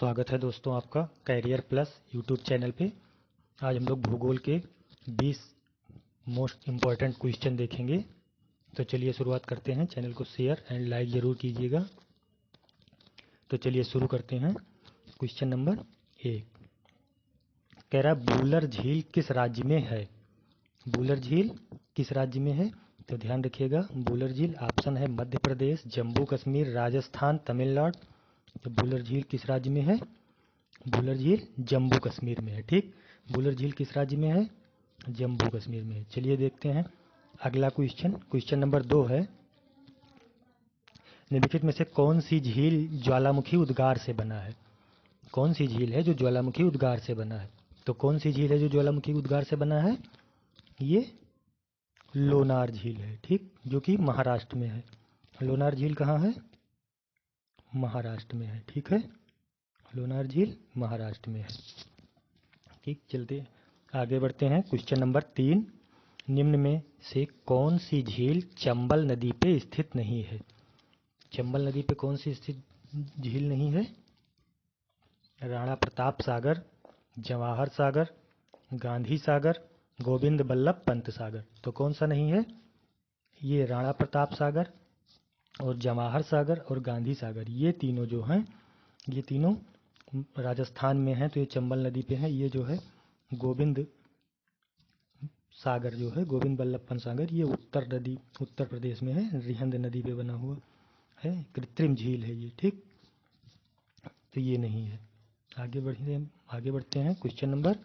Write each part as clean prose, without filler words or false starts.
स्वागत है दोस्तों आपका कैरियर प्लस यूट्यूब चैनल पे। आज हम लोग भूगोल के 20 मोस्ट इम्पॉर्टेंट क्वेश्चन देखेंगे। तो चलिए शुरुआत करते हैं। चैनल को शेयर एंड लाइक ज़रूर कीजिएगा। तो चलिए शुरू करते हैं। क्वेश्चन नंबर 1 कह रहा बूलर झील किस राज्य में है। बूलर झील किस राज्य में है? तो ध्यान रखिएगा, बूलर झील ऑप्शन है मध्य प्रदेश, जम्मू कश्मीर, राजस्थान, तमिलनाडु। तो बूलर झील किस राज्य में है? बूलर झील जम्मू कश्मीर में है। ठीक, बूलर झील किस राज्य में है? जम्मू कश्मीर में है। चलिए देखते हैं अगला क्वेश्चन। क्वेश्चन नंबर 2 है, निम्नलिखित में से कौन सी झील ज्वालामुखी उद्गार से बना है? कौन सी झील है जो ज्वालामुखी उद्गार से बना है? तो कौन सी झील है जो ज्वालामुखी उद्गार से बना है? ये लोनार झील है। ठीक, जो कि महाराष्ट्र में है। लोनार झील कहाँ है? महाराष्ट्र में है। ठीक है, लोनार झील महाराष्ट्र में है। ठीक, चलते आगे बढ़ते हैं। क्वेश्चन नंबर 3 निम्न में से कौन सी झील चंबल नदी पे स्थित नहीं है? चंबल नदी पे कौन सी स्थित झील नहीं है? राणा प्रताप सागर, जवाहर सागर, गांधी सागर, गोविंद बल्लभ पंत सागर। तो कौन सा नहीं है? ये राणा प्रताप सागर और जवाहर सागर और गांधी सागर, ये तीनों जो हैं, ये तीनों राजस्थान में हैं। तो ये चंबल नदी पे है। ये जो है गोविंद सागर, जो है गोविंद बल्लभ पंत सागर, ये उत्तर प्रदेश में है। रिहंद नदी पे बना हुआ है, कृत्रिम झील है ये। ठीक, तो ये नहीं है। आगे बढ़ते हैं। क्वेश्चन नंबर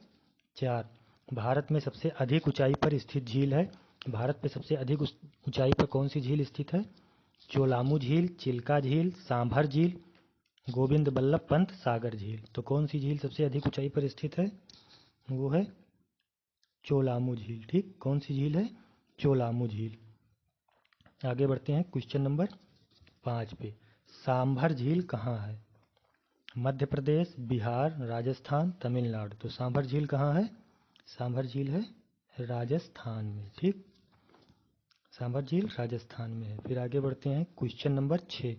4 भारत में सबसे अधिक ऊंचाई पर स्थित झील है। भारत पे सबसे अधिक ऊंचाई पर कौन सी झील स्थित है? चोलामू झील, चिल्का झील, सांभर झील, गोविंद बल्लभ पंत सागर झील। तो कौन सी झील सबसे अधिक ऊंचाई पर स्थित है? वो है चोलामू झील। ठीक, कौन सी झील है? चोलामू झील। आगे बढ़ते हैं क्वेश्चन नंबर 5 पे। सांभर झील कहाँ है? मध्य प्रदेश, बिहार, राजस्थान, तमिलनाडु। तो सांभर झील कहाँ है? सांभर झील है राजस्थान में। ठीक, सांभर झील राजस्थान में है। फिर आगे बढ़ते हैं। क्वेश्चन नंबर 6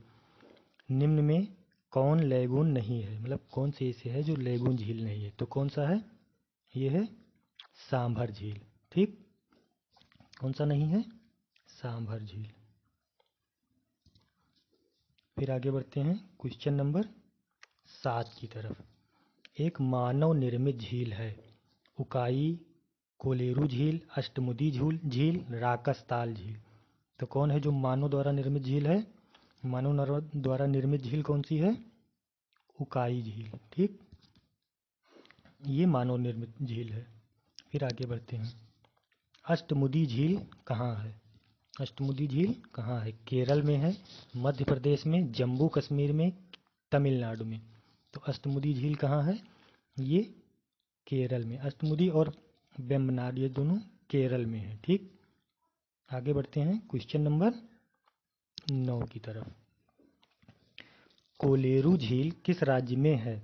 निम्न में कौन लैगून नहीं है? मतलब कौन सी ऐसी है जो लैगून झील नहीं है? तो कौन सा है? ये है सांभर झील। ठीक, कौन सा नहीं है? सांभर झील। फिर आगे बढ़ते हैं क्वेश्चन नंबर 7 की तरफ। एक मानव निर्मित झील है। उकाई, कोलेरू झील, अष्टमुदी झील, राकसताल झील। तो कौन है जो मानव द्वारा निर्मित झील है? मानव द्वारा निर्मित झील कौन सी है? उकाई झील। ठीक, ये मानव निर्मित झील है। फिर आगे बढ़ते हैं। अष्टमुदी झील कहाँ है? अष्टमुदी झील कहाँ है? केरल में है, मध्य प्रदेश में, जम्मू कश्मीर में, तमिलनाडु में। तो अष्टमुदी झील कहाँ है? ये केरल में। अष्टमुदी और वेम्बनाड ये दोनों केरल में है। ठीक, आगे बढ़ते हैं क्वेश्चन नंबर 9 की तरफ। कोलेरू झील किस राज्य में है?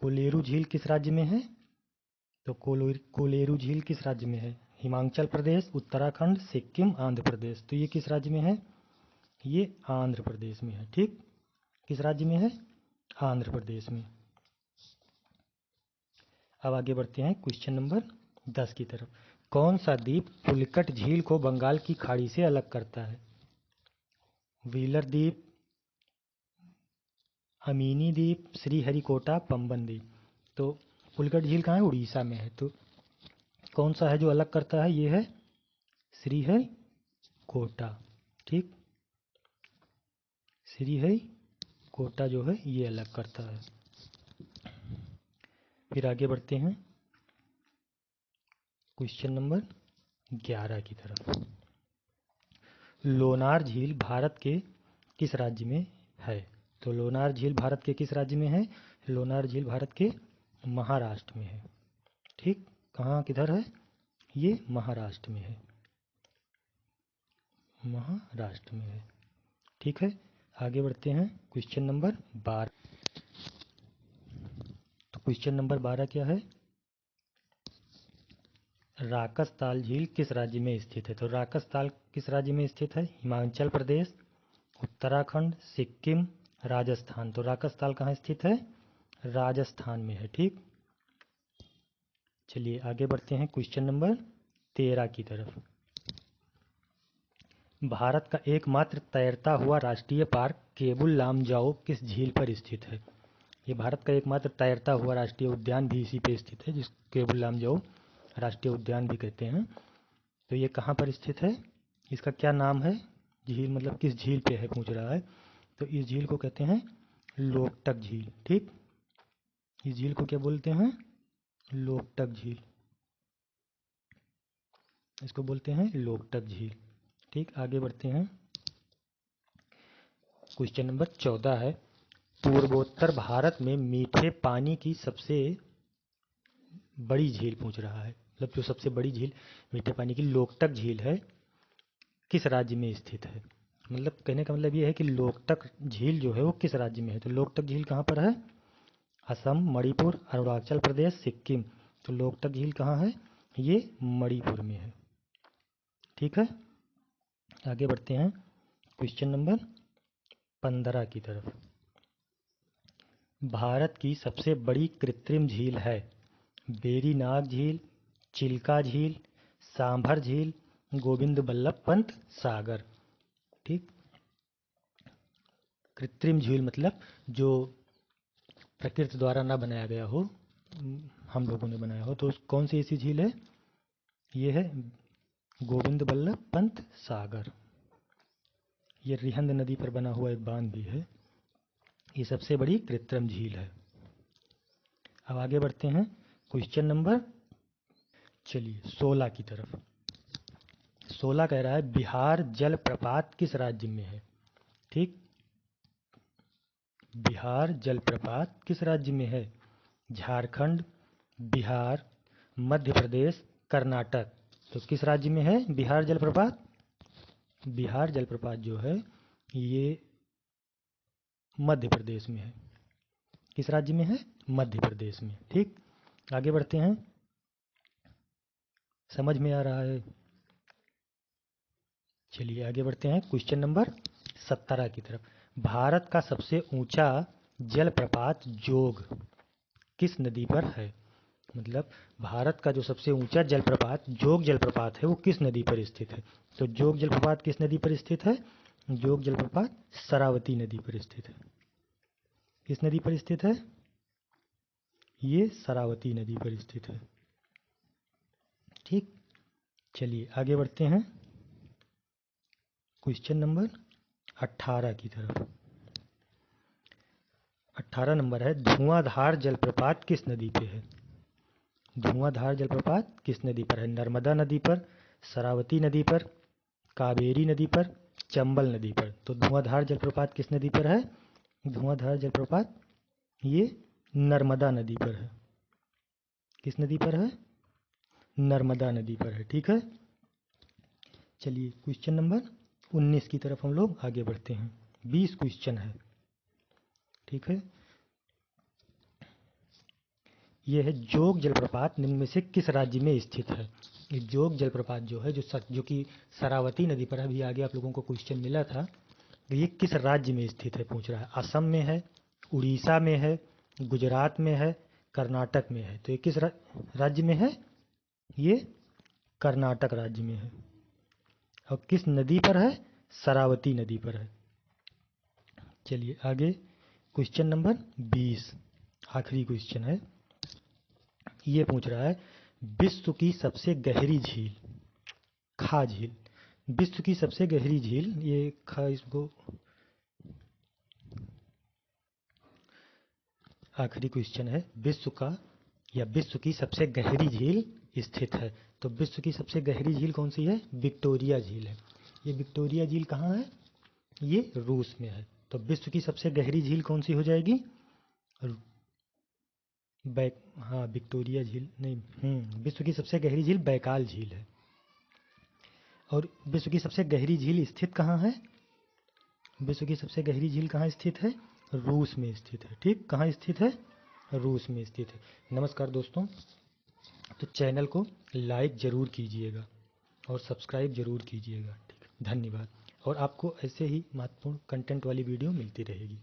कोलेरू झील किस राज्य में है? तो कोलेरू झील किस राज्य में है? हिमाचल प्रदेश, उत्तराखंड, सिक्किम, आंध्र प्रदेश। तो ये किस राज्य में है? ये आंध्र प्रदेश में है। ठीक, किस राज्य में है? आंध्र प्रदेश में। अब आगे बढ़ते हैं क्वेश्चन नंबर 10 की तरफ। कौन सा द्वीप पुलिकट झील को बंगाल की खाड़ी से अलग करता है? व्हीलर द्वीप, अमीनी द्वीप, श्रीहरिकोटा, पंबन द्वीप। तो पुलिकट झील कहाँ है? उड़ीसा में है। तो कौन सा है जो अलग करता है? ये है श्रीहरिकोटा। ठीक, श्रीहरिकोटा जो है ये अलग करता है। फिर आगे बढ़ते हैं क्वेश्चन नंबर 11 की तरफ। लोनार झील भारत के किस राज्य में है? तो लोनार झील भारत के किस राज्य में है? लोनार झील भारत के महाराष्ट्र में है। ठीक, कहाँ किधर है? ये महाराष्ट्र में है। महाराष्ट्र में है। ठीक है, आगे बढ़ते हैं क्वेश्चन नंबर 12। तो क्वेश्चन नंबर 12 क्या है? राकसताल झील किस राज्य में स्थित है? तो राकसताल किस राज्य में स्थित है? हिमाचल प्रदेश, उत्तराखंड, सिक्किम, राजस्थान। तो राकसताल कहाँ स्थित है? राजस्थान में है। ठीक, चलिए आगे बढ़ते हैं क्वेश्चन नंबर 13 की तरफ। भारत का एकमात्र तैरता हुआ राष्ट्रीय पार्क केबुल लामजाओ किस झील पर स्थित है? ये भारत का एकमात्र तैरता हुआ राष्ट्रीय उद्यान भी इसी पे स्थित है, जिस केबुल लामजाओ राष्ट्रीय उद्यान भी कहते हैं। तो ये कहाँ पर स्थित है, इसका क्या नाम है? झील मतलब किस झील पे है पूछ रहा है। तो इस झील को कहते हैं लोकटक झील। ठीक, इस झील को क्या बोलते हैं? लोकटक झील, इसको बोलते हैं लोकटक झील। ठीक, आगे बढ़ते हैं। क्वेश्चन नंबर 14 है, पूर्वोत्तर भारत में मीठे पानी की सबसे बड़ी झील पूछ रहा है, मतलब जो सबसे बड़ी झील मीठे पानी की लोकटक झील है, किस राज्य में स्थित है? मतलब कहने का मतलब ये है कि लोकटक झील जो है वो किस राज्य में है। तो लोकटक झील कहाँ पर है? असम, मणिपुर, अरुणाचल प्रदेश, सिक्किम। तो लोकटक झील कहाँ है? ये मणिपुर में है। ठीक है, आगे बढ़ते हैं क्वेश्चन नंबर 15 की तरफ। भारत की सबसे बड़ी कृत्रिम झील है वेरीनाग झील, चिल्का झील, सांभर झील, गोविंद बल्लभ पंत सागर। ठीक, कृत्रिम झील मतलब जो प्रकृति द्वारा ना बनाया गया हो, हम लोगों ने बनाया हो। तो कौन सी ऐसी झील है? ये है गोविंद बल्लभ पंत सागर। ये रिहंद नदी पर बना हुआ एक बांध भी है। ये सबसे बड़ी कृत्रिम झील है। अब आगे बढ़ते हैं क्वेश्चन नंबर 16 की तरफ। 16 कह रहा है बिहार जलप्रपात किस राज्य में है? ठीक, बिहार जलप्रपात किस राज्य में है? झारखंड, बिहार, मध्य प्रदेश, कर्नाटक। तो किस राज्य में है बिहार जलप्रपात? बिहार जलप्रपात जो है ये मध्य प्रदेश में है। किस राज्य में है? मध्य प्रदेश में। ठीक, आगे बढ़ते हैं। समझ में आ रहा है? चलिए आगे बढ़ते हैं क्वेश्चन नंबर 17 की तरफ। भारत का सबसे ऊंचा जलप्रपात जोग किस नदी पर है? मतलब भारत का जो सबसे ऊंचा जलप्रपात जोग जलप्रपात है वो किस नदी पर स्थित है? तो जोग जलप्रपात किस नदी पर स्थित है? जोग जलप्रपात शरावती नदी पर स्थित है। किस नदी पर स्थित है? ये शरावती नदी पर स्थित है। ठीक, चलिए आगे बढ़ते हैं क्वेश्चन नंबर 18 की तरफ। 18 नंबर है धुआंधार जलप्रपात किस नदी पे है? धुआंधार जलप्रपात किस नदी पर है? नर्मदा नदी पर, शरावती नदी पर, कावेरी नदी पर, चंबल नदी पर। तो धुआंधार जलप्रपात किस नदी पर है? धुआंधार जलप्रपात ये नर्मदा नदी पर है। किस नदी पर है? नर्मदा नदी पर है। ठीक है, चलिए क्वेश्चन नंबर 19 की तरफ हम लोग आगे बढ़ते हैं। 20 क्वेश्चन है। ठीक है, यह है जोग जलप्रपात निम्न में से किस राज्य में स्थित है? ये जोग जलप्रपात जो है जो कि शरावती नदी पर है, अभी आगे आप लोगों को क्वेश्चन मिला था। तो ये किस राज्य में स्थित है पूछ रहा है। असम में है, उड़ीसा में है, गुजरात में है, कर्नाटक में है। तो ये किस राज्य में है? ये कर्नाटक राज्य में है। और किस नदी पर है? शरावती नदी पर है। चलिए आगे क्वेश्चन नंबर 20 आखिरी क्वेश्चन है। ये पूछ रहा है विश्व की सबसे गहरी झील खा झील। विश्व की सबसे गहरी झील ये खा, इसको आखिरी क्वेश्चन है विश्व की सबसे गहरी झील स्थित है। तो विश्व की सबसे गहरी झील कौन सी है? विक्टोरिया झील है। ये विक्टोरिया झील कहाँ है? ये रूस में है। तो विश्व की सबसे गहरी झील कौन सी हो जाएगी? हाँ विक्टोरिया झील नहीं, विश्व की सबसे गहरी झील बैकाल झील है। और विश्व की सबसे गहरी झील स्थित कहाँ है? विश्व की सबसे गहरी झील कहाँ स्थित है? रूस में स्थित है। ठीक, कहाँ स्थित है? रूस में स्थित है। नमस्कार दोस्तों, तो चैनल को लाइक ज़रूर कीजिएगा और सब्सक्राइब ज़रूर कीजिएगा। ठीक, धन्यवाद। और आपको ऐसे ही महत्वपूर्ण कंटेंट वाली वीडियो मिलती रहेगी।